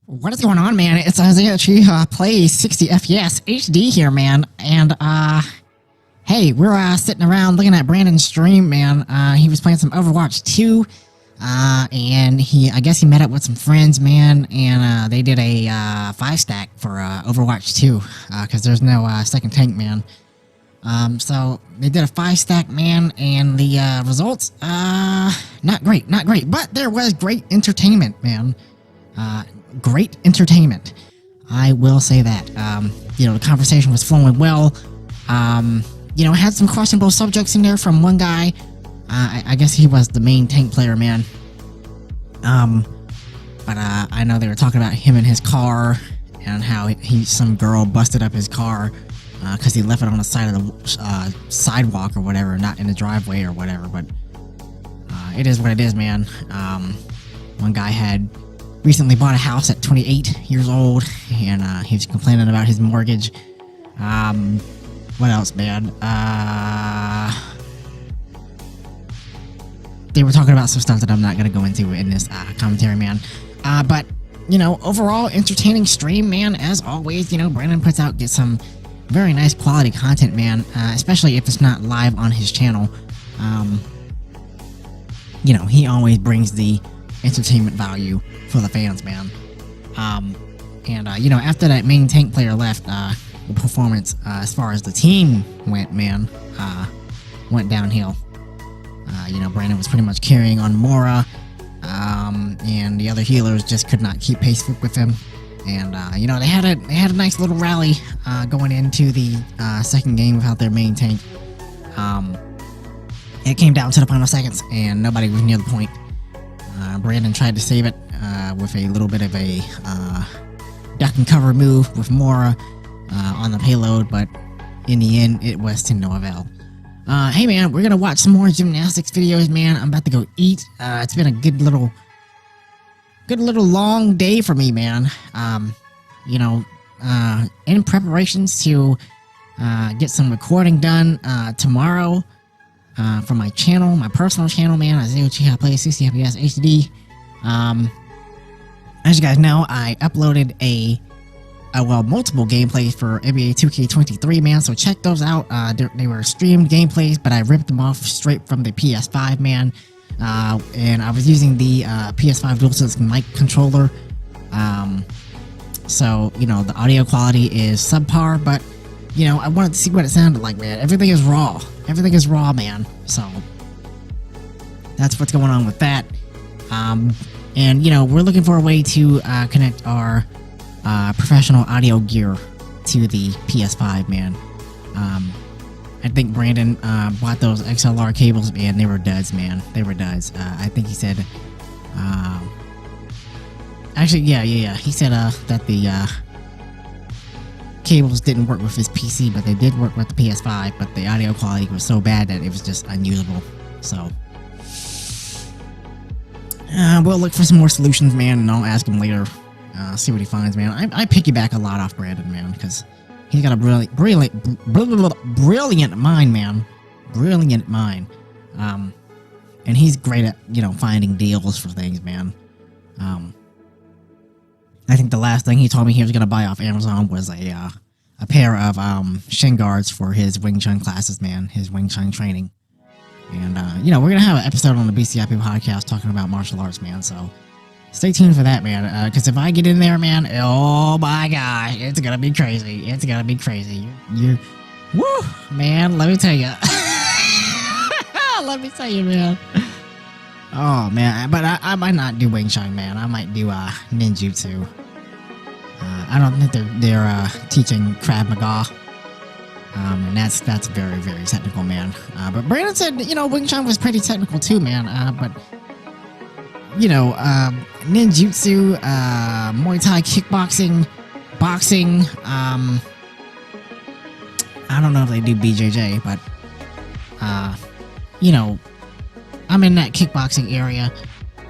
What is going on, man? It's Isaiah Chiha plays 60 FPS HD here, man. And, hey, we're, sitting around looking at Brandon's stream, man. He was playing some Overwatch 2, and I guess he met up with some friends, man, and, they did a, 5-stack for, Overwatch 2, cause there's no, second tank, man. So they did a 5-stack, man, and the, results, not great, but there was great entertainment, man. Great entertainment. I will say that. The conversation was flowing well. Had some questionable subjects in there from one guy. I guess he was the main tank player, man. But I know they were talking about him and his car and how some girl busted up his car because he left it on the side of the sidewalk or whatever, not in the driveway or whatever. But it is what it is, man. One guy had recently bought a house at 28 years old, and he was complaining about his mortgage. What else, man? They were talking about some stuff that I'm not going to go into in this commentary, man. But, overall entertaining stream, man. As always, Brandon puts out some very nice quality content, man, especially if it's not live on his channel. He always brings the entertainment value for the fans, man. After that main tank player left, the performance as far as the team went, man, went downhill. Brandon was pretty much carrying on Mora, and the other healers just could not keep pace with him. And they had a nice little rally going into the second game without their main tank. It came down to the final seconds, and nobody was near the point. Brandon tried to save it with a little bit of a duck and cover move with Mora on the payload, but in the end, it was to no avail. Hey, man, we're gonna watch some more gymnastics videos, man. I'm about to go eat. It's been a good little long day for me, man. In preparations to get some recording done tomorrow. For my channel, my personal channel, man, Isaiah Chiha plays 60 FPS HD. As you guys know, I uploaded multiple gameplays for NBA 2K23, man, so check those out. They were streamed gameplays, but I ripped them off straight from the PS5, man. And I was using the PS5 DualSense mic controller. So, the audio quality is subpar, but I wanted to see what it sounded like, man. Everything is raw. Everything is raw, man. So that's what's going on with that. We're looking for a way to connect our professional audio gear to the PS5, man. I think Brandon bought those XLR cables, and they were duds, man. They were duds. I think he said... He said that the... cables didn't work with his PC, but they did work with the PS5, but the audio quality was so bad that it was just unusable. So we'll look for some more solutions, man, and I'll ask him later, see what he finds, man. I piggyback a lot off Brandon, man, because he's got a brilliant mind, man. Brilliant mind. And he's great at, finding deals for things, man. I think the last thing he told me he was going to buy off Amazon was a pair of shin guards for his Wing Chun classes, man, his Wing Chun training. And, we're going to have an episode on the BCIP podcast talking about martial arts, man, so stay tuned for that, man, because if I get in there, man, oh my gosh, it's going to be crazy. It's going to be crazy. Woo, man, let me tell you. Let me tell you, man. Oh, man, but I might not do Wing Chun, man. I might do ninjutsu. I don't think they're teaching Krav Maga. And that's very, very technical, man. But Brandon said, Wing Chun was pretty technical too, man. But ninjutsu, Muay Thai, kickboxing, boxing. I don't know if they do BJJ, but I'm in that kickboxing area.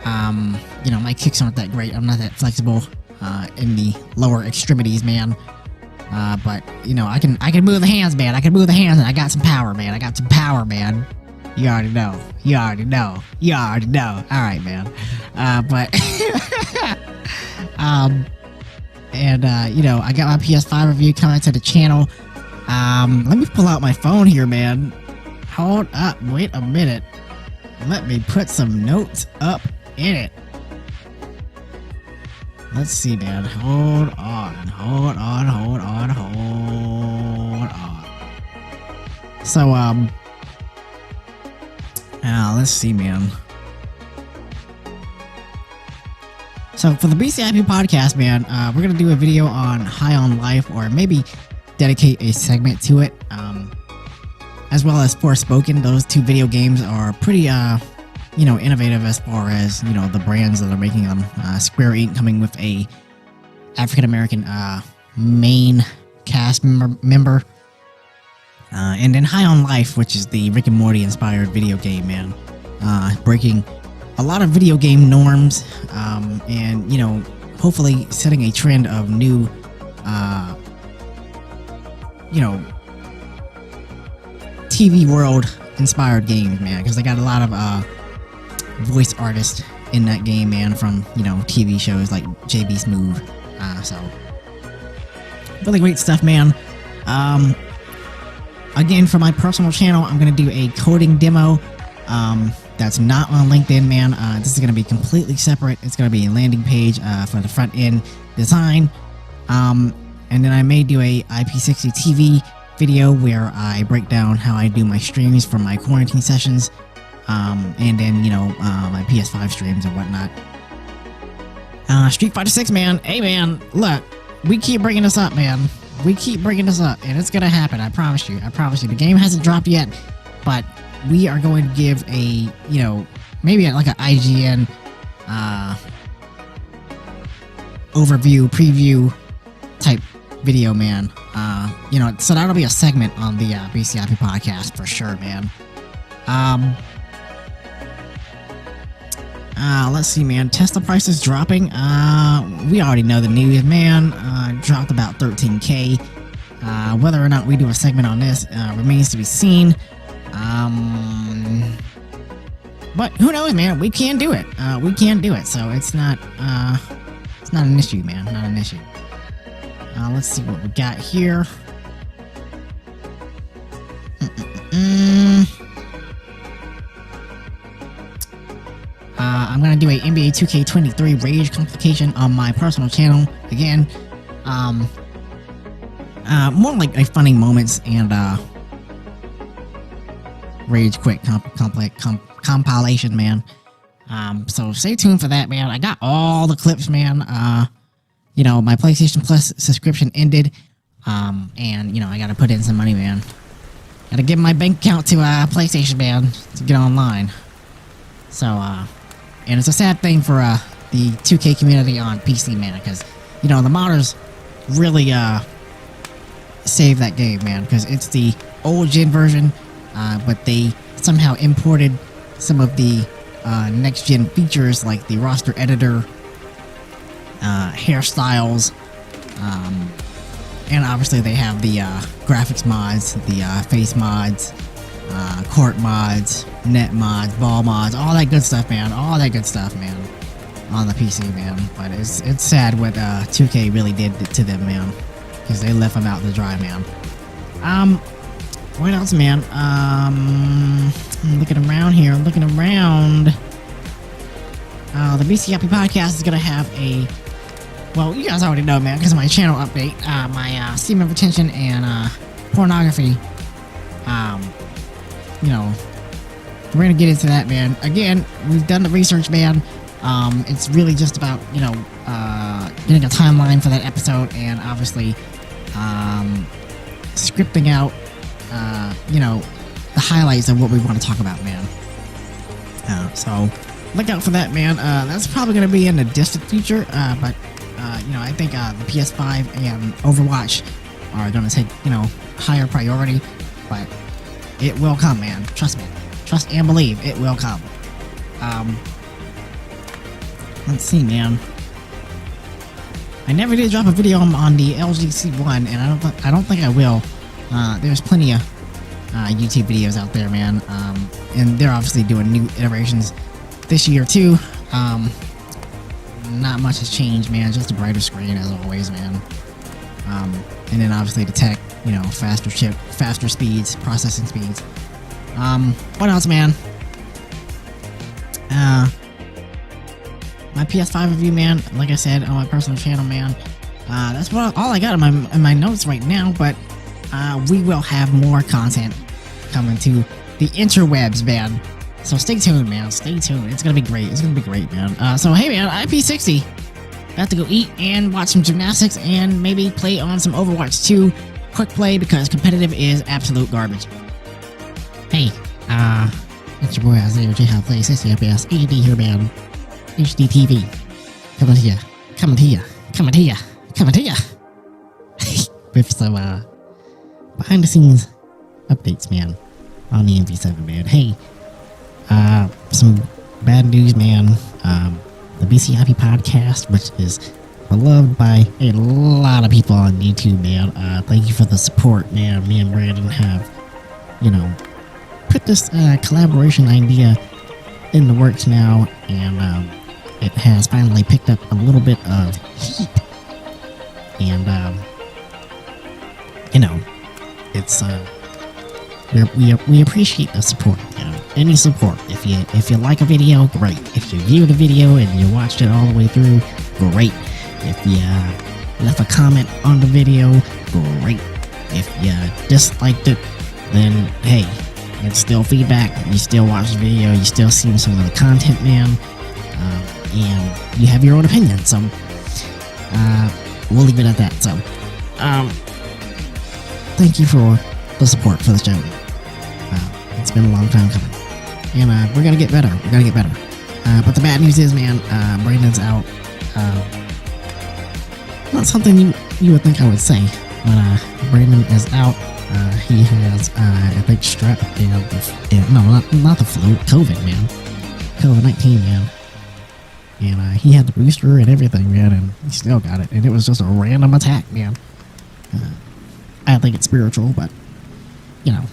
My kicks aren't that great. I'm not that flexible in the lower extremities, man. But I can move the hands, man. I can move the hands, and I got some power, man. You already know. All right, man. And, you know, I got my PS5 review coming to the channel. Let me pull out my phone here, man. Hold up. Wait a minute. Let me put some notes up in it. Let's see, man. Hold on. So, let's see, man. So for the BCIP podcast, man, we're gonna do a video on High on Life, or maybe dedicate a segment to it, as well as Forspoken. Those two video games are pretty, you know, innovative as far as, you know, the brands that are making them. Square Enix coming with a African American main cast member, and then High on Life, which is the Rick and Morty inspired video game, man, breaking a lot of video game norms, and, you know, hopefully setting a trend of new, you know, TV world inspired games, man, because they got a lot of voice artists in that game, man, from, you know, TV shows like JB Smoove. So really great stuff, man. Again, for my personal channel, I'm gonna do a coding demo. That's not on LinkedIn, man. This is going to be completely separate. It's going to be a landing page for the front end design. And then I may do a IP60 TV video where I break down how I do my streams for my quarantine sessions. And then, you know, my PS5 streams and whatnot. Street Fighter 6, man. Hey, man, look, we keep bringing this up, man. We keep bringing this up, and it's going to happen. I promise you. I promise you. The game hasn't dropped yet, but we are going to give a, you know, maybe like an IGN overview, preview type video, man. You know, so that'll be a segment on the BCIP podcast for sure, man. Let's see, man. Tesla prices dropping. We already know the news, man. Dropped about 13K. Whether or not we do a segment on this remains to be seen. But who knows, man? We can do it. We can do it. So it's not an issue, man. Not an issue. Let's see what we got here. I'm gonna do a NBA 2K23 rage complication on my personal channel again. More like a funny moments and rage quit compilation, man. So stay tuned for that, man. I got all the clips, man. You know, my PlayStation Plus subscription ended, and, you know, I gotta put in some money, man. Gotta give my bank account to PlayStation, man, to get online. So, and it's a sad thing for the 2K community on PC, man, because, you know, the modders really saved that game, man, because it's the old gen version, but they somehow imported some of the next gen features like the roster editor, hairstyles, and obviously they have the graphics mods, the face mods, court mods, net mods, ball mods, all that good stuff, man. All that good stuff, man, on the PC, man. But it's sad what 2K really did to them, man, because they left them out to dry, man. What else, man? I'm looking around here. Looking around. The BCIP podcast is gonna have a, well, you guys already know, man, because of my channel update, my semen retention and pornography. You know, we're gonna get into that, man. Again, we've done the research, man. It's really just about, you know, getting a timeline for that episode, and obviously scripting out, you know, the highlights of what we want to talk about, man. So look out for that, man. That's probably gonna be in the distant future, but you know, I think the PS5 and Overwatch are gonna take, you know, higher priority, but it will come, man. Trust me. Trust and believe it will come. Let's see, man. I never did drop a video on the LG C1, and I don't think I will. There's plenty of YouTube videos out there, man. And they're obviously doing new iterations this year too. not much has changed, man. Just a brighter screen as always, man. And then obviously the tech, you know, faster chip, faster speeds, processing speeds. What else, man? My PS5 review, man. Like I said on my personal channel, man. That's all I got in my notes right now. But we will have more content coming to the interwebs, man. So stay tuned, man. Stay tuned. It's gonna be great. It's gonna be great, man. So hey, man, IP60. Got to go eat and watch some gymnastics and maybe play on some Overwatch 2 quick play because competitive is absolute garbage. Hey, it's your boy Isaiah J. Play 60 FPS HD here, man. HD TV. Coming to ya. Coming to ya. Coming to ya. Coming to ya. With some behind the scenes updates, man, on the MV7, man. Hey, some bad news, man. The BCIP podcast, which is beloved by a lot of people on YouTube, man. Thank you for the support, man. Me and Brandon have, you know, put this collaboration idea in the works now, and it has finally picked up a little bit of heat. And you know, it's we appreciate the support, you know. Any support. If you like a video, great. If you viewed a video and you watched it all the way through, great. If you left a comment on the video, great. If you disliked it, then hey, it's still feedback. You still watch the video, you still see some of the content, man, and you have your own opinion. So we'll leave it at that. So thank you for the support for this channel. It's been a long time coming. And we're gonna get better. We're gonna get better. But the bad news is, man, Brandon's out. Not something you would think I would say, but Brandon is out. He has, I think, strep and no, not the flu, COVID, man. COVID-19, man. And he had the booster and everything, man, and he still got it. And it was just a random attack, man. I think it's spiritual, but you know,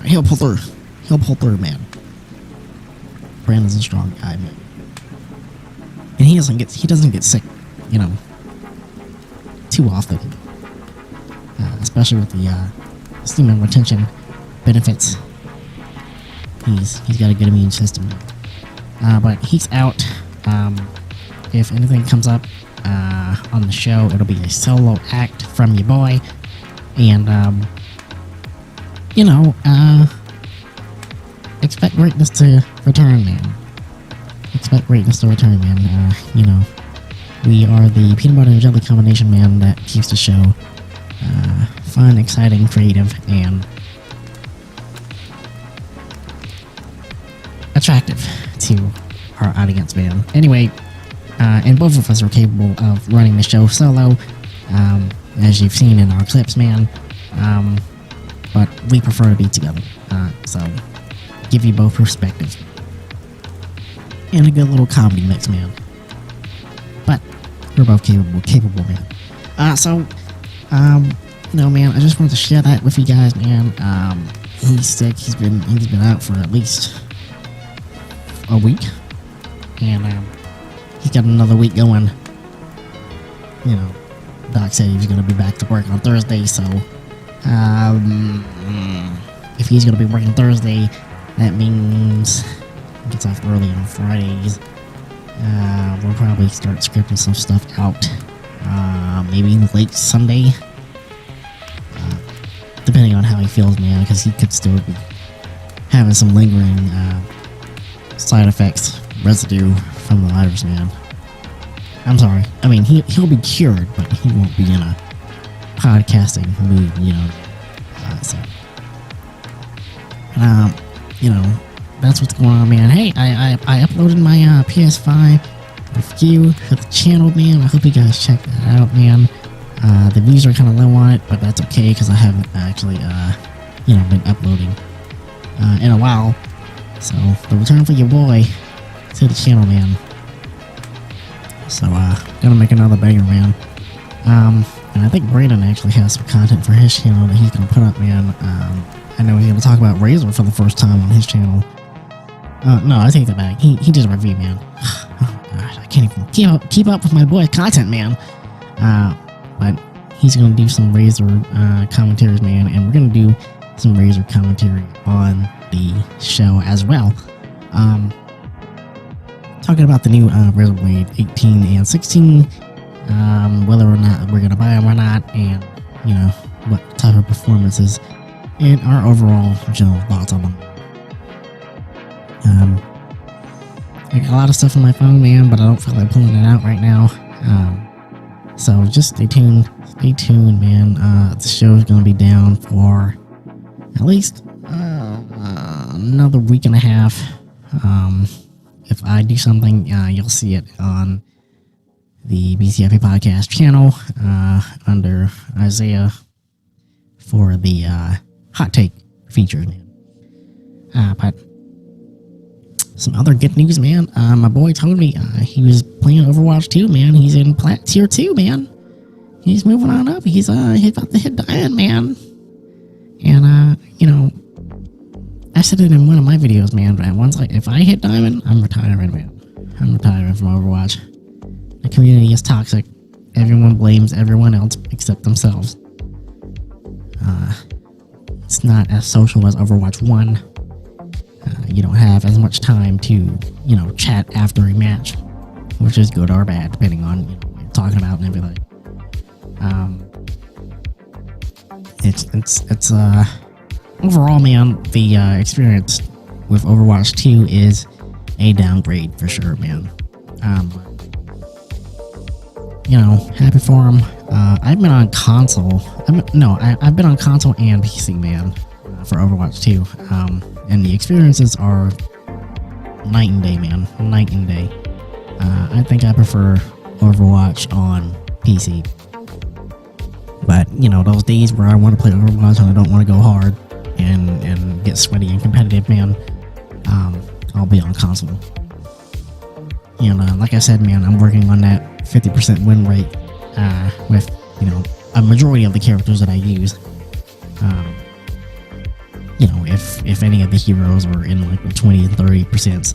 he'll pull through. He'll pull through, man. Brandon's a strong guy, man. And he doesn't get sick, you know, too often. Especially with the semen retention benefits. He's got a good immune system. But he's out. If anything comes up on the show, it'll be a solo act from your boy. And you know, expect greatness to return, man. Expect greatness to return, man. You know, we are the peanut butter and jelly combination, man, that keeps the show fun, exciting, creative, and attractive to our audience, man. Anyway, and both of us are capable of running the show solo, as you've seen in our clips, man. But we prefer to be together, so give you both perspectives and a good little comedy mix, man. But we're both capable, man. You know, man, I just wanted to share that with you guys, man. He's sick. He's been out for at least a week, and he's got another week going. You know, Doc said he was gonna be back to work on Thursday, so if he's gonna be working Thursday, that means he gets off early on Fridays. We'll probably start scripting some stuff out, maybe late Sunday, depending on how he feels, man, because he could still be having some lingering side effects, residue from the virus, man. I'm sorry. I mean, he'll be cured, but he won't be in a podcasting mood, you know. You know, that's what's going on, man. Hey, I uploaded my PS5 review for the channel, man. I hope you guys check that out, man. The views are kind of low on it, but that's okay because I haven't actually, you know, been uploading in a while. So the return for your boy to the channel, man. So gonna make another banger, man. And I think Brandon actually has some content for his channel that he's gonna put up, man. I know he's gonna talk about Razor for the first time on his channel. No, I take that back. He did a review, man. Oh my gosh, I can't even keep up with my boy's content, man. But he's gonna do some Razor commentaries, man, and we're gonna do some Razor commentary on the show as well. Talking about the new Razor Blade 18 and 16, whether or not we're gonna buy them or not, and you know what type of performances, and our overall general thoughts on them. I got a lot of stuff on my phone, man, but I don't feel like pulling it out right now. So just stay tuned, man. The show is gonna be down for at least another week and a half. If I do something, you'll see it on the BCFA podcast channel under Isaiah for the hot take feature. But some other good news, man. My boy told me he was playing Overwatch 2, man. He's in tier 2, man. He's moving on up. He's about to hit diamond, man. And you know, I said it in one of my videos, man. But if I hit diamond, I'm retiring, man. I'm retiring from Overwatch. The community is toxic. Everyone blames everyone else except themselves. It's not as social as Overwatch 1. You don't have as much time to, you know, chat after a match, which is good or bad, depending on, you know, what you're talking about and everything. It's overall, man, the experience with Overwatch 2 is a downgrade for sure, man. You know, happy for him. I've been on console. I've been on console and PC, man, for Overwatch 2. And the experiences are night and day, man. Night and day. I think I prefer Overwatch on PC. But, you know, those days where I want to play Overwatch and I don't want to go hard and get sweaty and competitive, man, I'll be on console. And like I said, man, I'm working on that 50% win rate with, you know, a majority of the characters that I use. You know, if any of the heroes are in like the 20 and 30%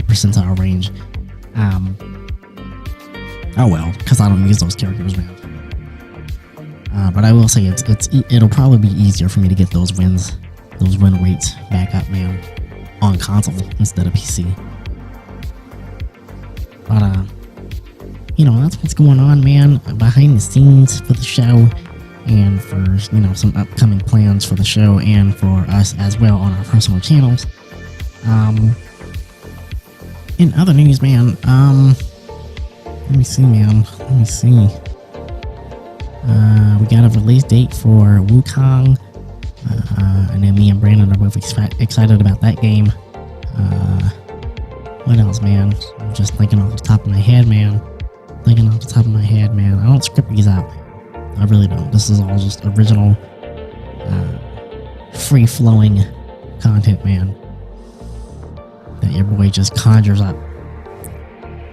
percentile range. Oh well, because I don't use those characters, man. But I will say it'll probably be easier for me to get those win rates back up, man, on console instead of PC. But you know, that's what's going on, man, behind the scenes for the show, and for, you know, some upcoming plans for the show and for us as well on our personal channels. In other news, man, let me see, man. We got a release date for Wukong, and then me and Brandon are both excited about that game. What else, man? I'm just thinking off the top of my head, man. I don't script these out. I really don't. This is all just original, free-flowing content, man, that your boy just conjures up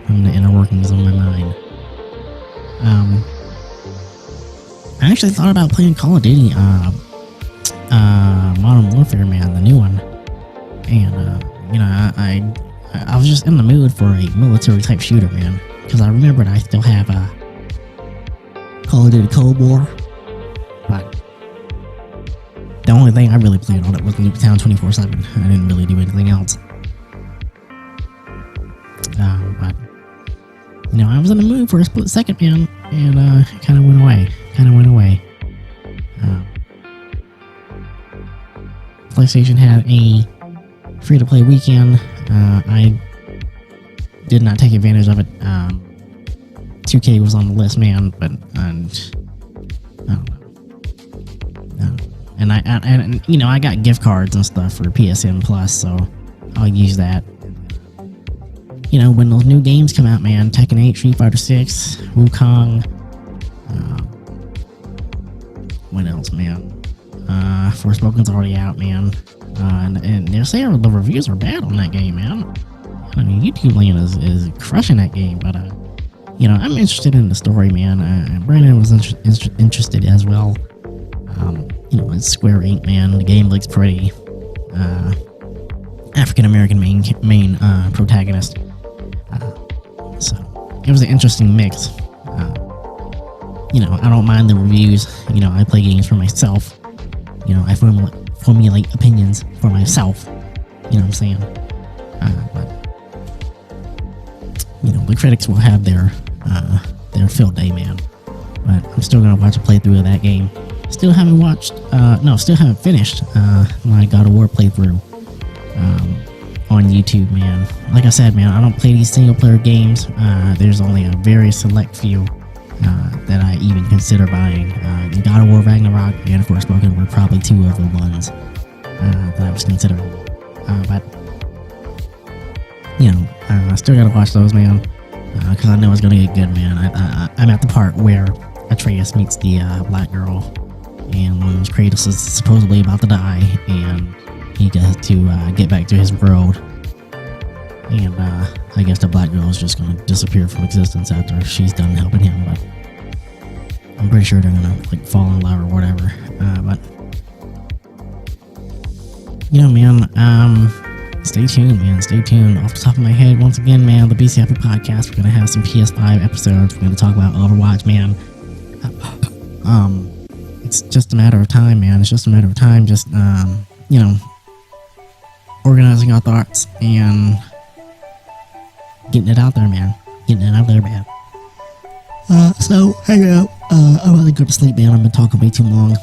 from the inner workings of my mind. I actually thought about playing Call of Duty Modern Warfare, man, the new one. And, you know, I was just in the mood for a military-type shooter, man, because I remembered I still have Call of Duty Cold War, but the only thing I really played on it was Nuketown 24/7. I didn't really do anything else. But, you know, I was in the mood for a split second, man, and it kind of went away. PlayStation had a free-to-play weekend. I did not take advantage of it. 2K was on the list, man, but I don't know. And you know, I got gift cards and stuff for PSN Plus, so I'll use that. You know, when those new games come out, man, Tekken 8, Street Fighter 6, Wukong, what else, man? Forspoken's already out, man. And they're saying the reviews are bad on that game, man. I mean, YouTube Land is crushing that game, but you know, I'm interested in the story, man. Brandon was interested as well. You know, it's Square Inc., man. The game looks pretty. African American main protagonist. So it was an interesting mix. I don't mind the reviews. I play games for myself. I formulate opinions for myself. You know what I'm saying? But the critics will have their field day, man. But I'm still gonna watch a playthrough of that game. Still haven't finished my God of War playthrough on YouTube, man. Like I said, man, I don't play these single player games. There's only a very select few that I even consider buying. God of War Ragnarok and Forspoken were probably two of the ones that I was considering. But I still gotta watch those, man, because I know it's gonna get good, man. I'm at the part where Atreus meets the black girl, and Kratos is supposedly about to die, and he gets to get back to his world. And I guess the black girl is just gonna disappear from existence after she's done helping him. But I'm pretty sure they're gonna fall in love or whatever. But man, stay tuned, man. Stay tuned. Off the top of my head, once again, man, the BC Happy Podcast. We're gonna have some PS5 episodes. We're gonna talk about Overwatch, man. It's just a matter of time, man. It's just a matter of time. Just organizing our thoughts and getting it out there, man. So hey, I'd rather go to sleep, man. I've been talking way too long.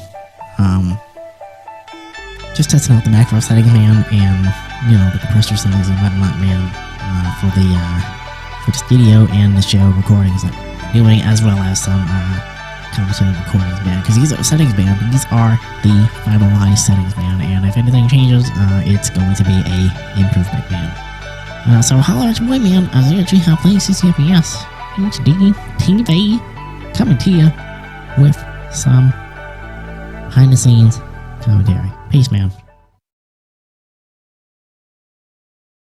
Just testing out the macro settings, man, and the compressor settings and whatnot, man, for the studio and the show recordings that I'm doing, as well as some commentary recordings, man. Because these are settings, man. These are the finalized settings, man. And if anything changes, it's going to be a improvement, man. So holler at your boy, man. Zero G playing 60 FPS HD TV, coming to you with some behind the scenes commentary. Peace, man.